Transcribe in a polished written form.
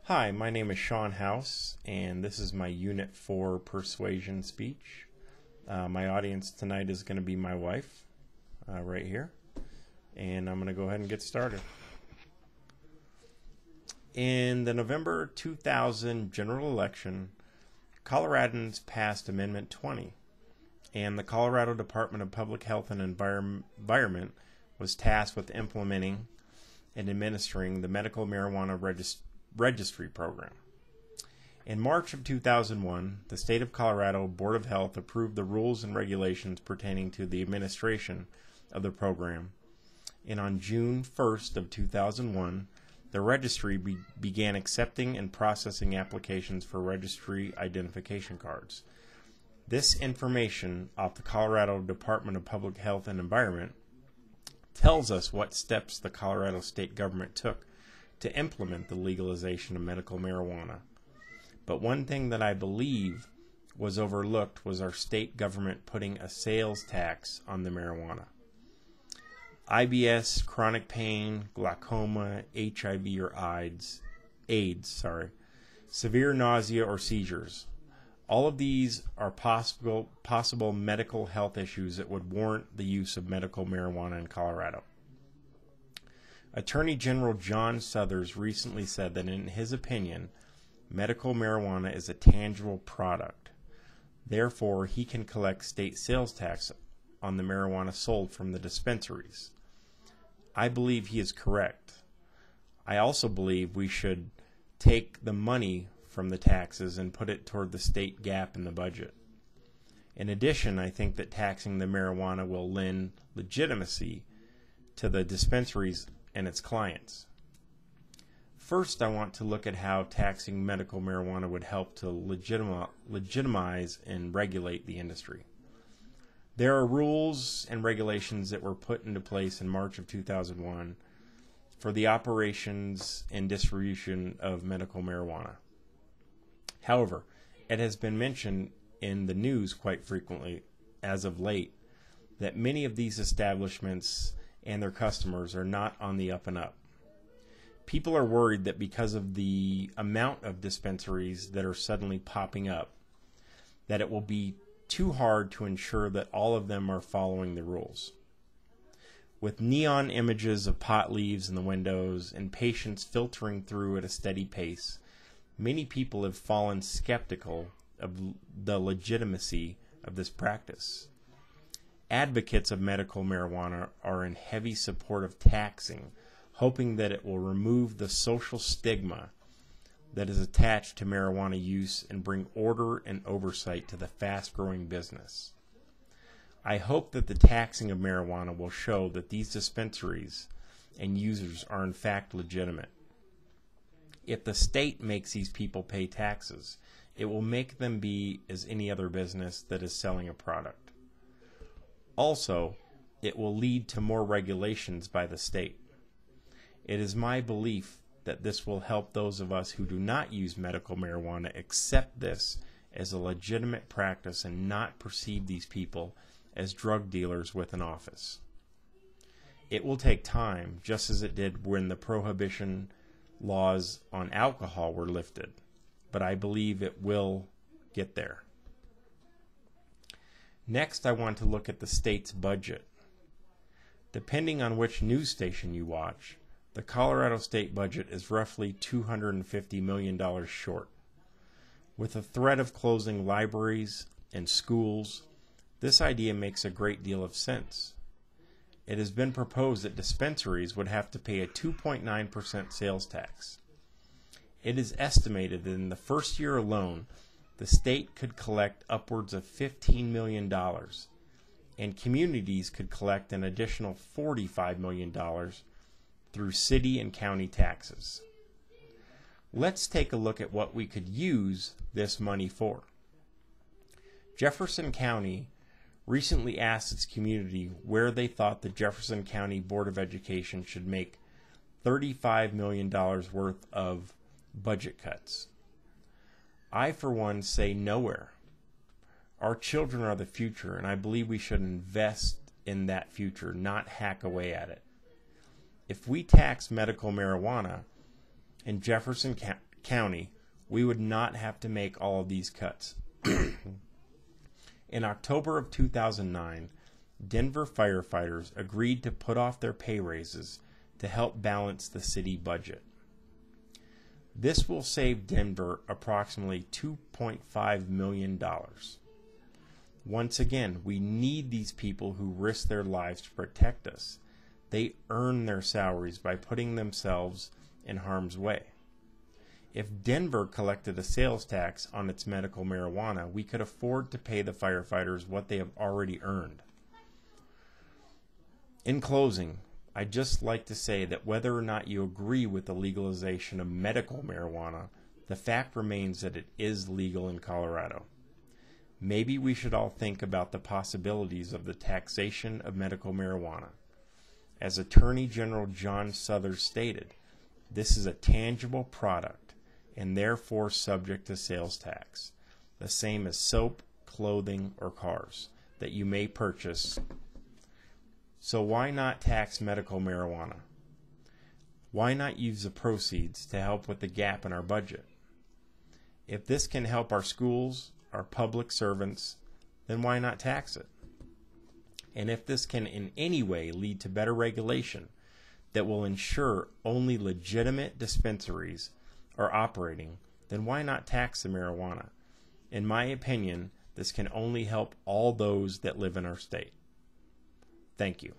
Hi, my name is Sean House, and this is my Unit 4 Persuasion speech. My audience tonight is going to be my wife, right here, and I'm going to go ahead and get started. In the November 2000 general election, Coloradans passed Amendment 20, and the Colorado Department of Public Health and Environment was tasked with implementing and administering the medical marijuana registry program. In March of 2001, the State of Colorado Board of Health approved the rules and regulations pertaining to the administration of the program, and on June 1st of 2001, the registry began accepting and processing applications for registry identification cards. This information off the Colorado Department of Public Health and Environment tells us what steps the Colorado state government took to implement the legalization of medical marijuana. But one thing that I believe was overlooked was our state government putting a sales tax on the marijuana. IBS, chronic pain, glaucoma, HIV or AIDS, severe nausea or seizures. All of these are possible medical health issues that would warrant the use of medical marijuana in Colorado. Attorney General John Suthers recently said that in his opinion, medical marijuana is a tangible product. Therefore, he can collect state sales tax on the marijuana sold from the dispensaries. I believe he is correct. I also believe we should take the money from the taxes and put it toward the state gap in the budget. In addition, I think that taxing the marijuana will lend legitimacy to the dispensaries and its clients. First, I want to look at how taxing medical marijuana would help to legitimize and regulate the industry. There are rules and regulations that were put into place in March of 2001 for the operations and distribution of medical marijuana. However, it has been mentioned in the news quite frequently as of late that many of these establishments and their customers are not on the up and up. People are worried that because of the amount of dispensaries that are suddenly popping up, that it will be too hard to ensure that all of them are following the rules. With neon images of pot leaves in the windows and patients filtering through at a steady pace, many people have fallen skeptical of the legitimacy of this practice. Advocates of medical marijuana are in heavy support of taxing, hoping that it will remove the social stigma that is attached to marijuana use and bring order and oversight to the fast-growing business. I hope that the taxing of marijuana will show that these dispensaries and users are in fact legitimate. If the state makes these people pay taxes, it will make them be as any other business that is selling a product. Also, it will lead to more regulations by the state. It is my belief that this will help those of us who do not use medical marijuana accept this as a legitimate practice and not perceive these people as drug dealers with an office. It will take time, just as it did when the prohibition laws on alcohol were lifted, but I believe it will get there. Next, I want to look at the state's budget. Depending on which news station you watch, the Colorado state budget is roughly $250 million short. With the threat of closing libraries and schools, this idea makes a great deal of sense. It has been proposed that dispensaries would have to pay a 2.9% sales tax. It is estimated that in the first year alone, the state could collect upwards of $15 million, and communities could collect an additional $45 million through city and county taxes. Let's take a look at what we could use this money for. Jefferson County recently asked its community where they thought the Jefferson County Board of Education should make $35 million worth of budget cuts. I, for one, say nowhere. Our children are the future, and I believe we should invest in that future, not hack away at it. If we tax medical marijuana in Jefferson County, we would not have to make all of these cuts. In October of 2009, Denver firefighters agreed to put off their pay raises to help balance the city budget. This will save Denver approximately $2.5 million. Once again, we need these people who risk their lives to protect us. They earn their salaries by putting themselves in harm's way. If Denver collected a sales tax on its medical marijuana, we could afford to pay the firefighters what they have already earned. In closing, I'd just like to say that whether or not you agree with the legalization of medical marijuana, the fact remains that it is legal in Colorado. Maybe we should all think about the possibilities of the taxation of medical marijuana. As Attorney General John Suthers stated, this is a tangible product and therefore subject to sales tax, the same as soap, clothing, or cars that you may purchase. So why not tax medical marijuana? Why not use the proceeds to help with the gap in our budget? If this can help our schools, our public servants, then why not tax it? And if this can in any way lead to better regulation that will ensure only legitimate dispensaries are operating, then why not tax the marijuana? In my opinion, this can only help all those that live in our state. Thank you.